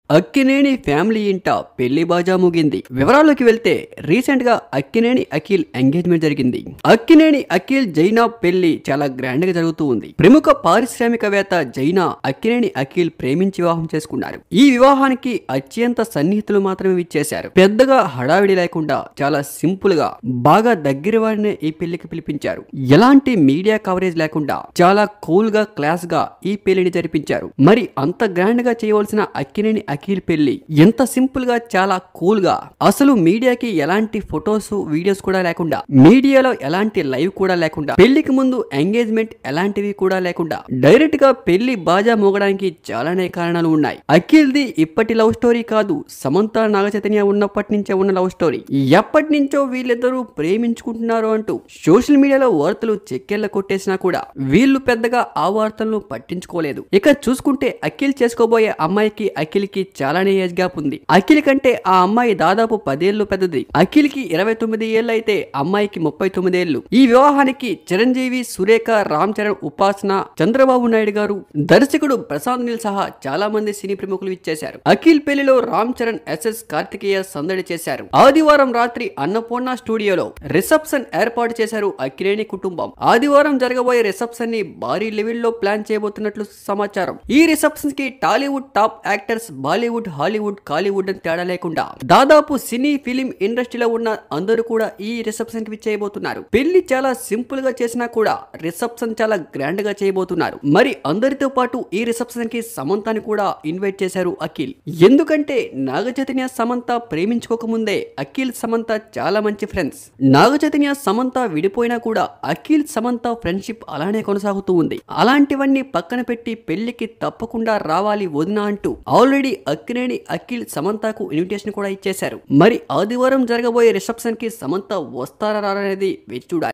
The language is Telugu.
అక్కినేని ఫ్యామిలీ ఇంట పెళ్లి బాజా ముగింది. వివరాల్లోకి వెళ్తే రీసెంట్ గా అక్కినేని అఖిల్ ఎంగేజ్మెంట్ జరిగింది. అక్కినేని అఖిల్ జైనా పెళ్లి చాలా గ్రాండ్ గా జరుగుతూ ఉంది. ప్రముఖ పారిశ్రామికవేత్త జైనా అక్కినేని అఖిల్ ప్రేమించి వివాహం చేసుకున్నారు. ఈ వివాహానికి అత్యంత సన్నిహితులు మాత్రమే విచ్చేశారు. పెద్దగా హడావిడి లేకుండా చాలా సింపుల్ గా బాగా దగ్గర వారినే ఈ పెళ్లికి పిలిపించారు. ఎలాంటి మీడియా కవరేజ్ లేకుండా చాలా కూల్ గా క్లాస్ గా ఈ పెళ్లిని జరిపించారు. మరి అంత గ్రాండ్ గా చేయవలసిన అక్కినేని అఖిల్ పెళ్లి ఎంత సింపుల్ గా చాలా కూల్ గా, అసలు మీడియాకి ఎలాంటి ఫొటోస్ వీడియోస్ కూడా లేకుండా, మీడియాలో ఎలాంటి లైవ్ కూడా లేకుండా, పెళ్లికి ముందు ఎంగేజ్మెంట్ ఎలాంటివి కూడా లేకుండా డైరెక్ట్ గా పెళ్లి బాజా మోగడానికి చాలానే కారణాలు ఉన్నాయి. అఖిల్ ది ఇప్పటి లవ్ స్టోరీ కాదు, సమంత నాగచైతన్య ఉన్నప్పటి నుంచే ఉన్న లవ్ స్టోరీ. ఎప్పటి నుంచో వీళ్ళిద్దరూ ప్రేమించుకుంటున్నారు అంటూ సోషల్ మీడియాలో వార్తలు చెక్కెళ్ళ కొట్టేసినా కూడా వీళ్ళు పెద్దగా ఆ వార్తలను పట్టించుకోలేదు. ఇక చూసుకుంటే అఖిల్ చేసుకోబోయే అమ్మాయికి అఖిల్ కి చాలానే ఏజ్ గ్యాప్ ఉంది. అఖిల్ కంటే ఆ అమ్మాయి దాదాపు 10 ఏళ్లు పెద్దది. అఖిల్ కి 29 ఏళ్ళు అయితే అమ్మాయికి 39 ఏళ్లు. ఈ వివాహానికి చిరంజీవి, సురేఖ, రామ్ చరణ్, ఉపాసన, చంద్రబాబు నాయుడు గారు, దర్శకుడు ప్రశాంత్ నీల్ సహా చాలా మంది సినీ ప్రముఖులు ఇచ్చేశారు. అఖిల్ పెళ్లిలో రామ్ చరణ్, ఎస్ఎస్ కార్తికేయ సందడి చేశారు. ఆదివారం రాత్రి అన్నపూర్ణ స్టూడియోలో రిసెప్షన్ ఏర్పాటు చేశారు అక్కినేని కుటుంబం. ఆదివారం జరగబోయే రిసెప్షన్ ని భారీ లెవెల్లో ప్లాన్ చేయబోతున్నట్లు సమాచారం. ఈ రిసెప్షన్ కి Tollywood top actors, Bollywood, Hollywood, Kollywood అని తేడా లేకుండా దాదాపు సినీ ఫిలిం ఇండస్ట్రీలో ఉన్న అందరూ కూడా ఈ రిసెప్షన్ కి చేయబోతున్నారు. పెళ్లి చాలా సింపుల్ గా చేసినా కూడా రిసెప్షన్ చాలా గ్రాండ్ గా చేయబోతున్నారు. మరి అందరితో పాటు ఈ రిసెప్షన్ కి సమంతని కూడా ఇన్వైట్ చేశారు అఖిల్. ఎందుకంటే నాగచైతన్య సమంత ప్రేమించుకోక ముందే అఖిల్ సమంత చాలా మంచి ఫ్రెండ్స్. నాగచైతన్య సమంత విడిపోయినా కూడా అఖిల్ సమంత ఫ్రెండ్షిప్ అలానే కొనసాగుతూ ఉంది. అలాంటివన్నీ పక్కన పెట్టి పెళ్లికి తప్పకుండా రావాలి వదిన అంటూ ఆల్రెడీ అక్కినేని అఖిల్ సమంతకు ఇన్విటేషన్ కూడా ఇచ్చేశారు. మరి ఆదివారం జరగబోయే రిసెప్షన్ కి సమంత వస్తారా రారనేది వేచి చూడాలి.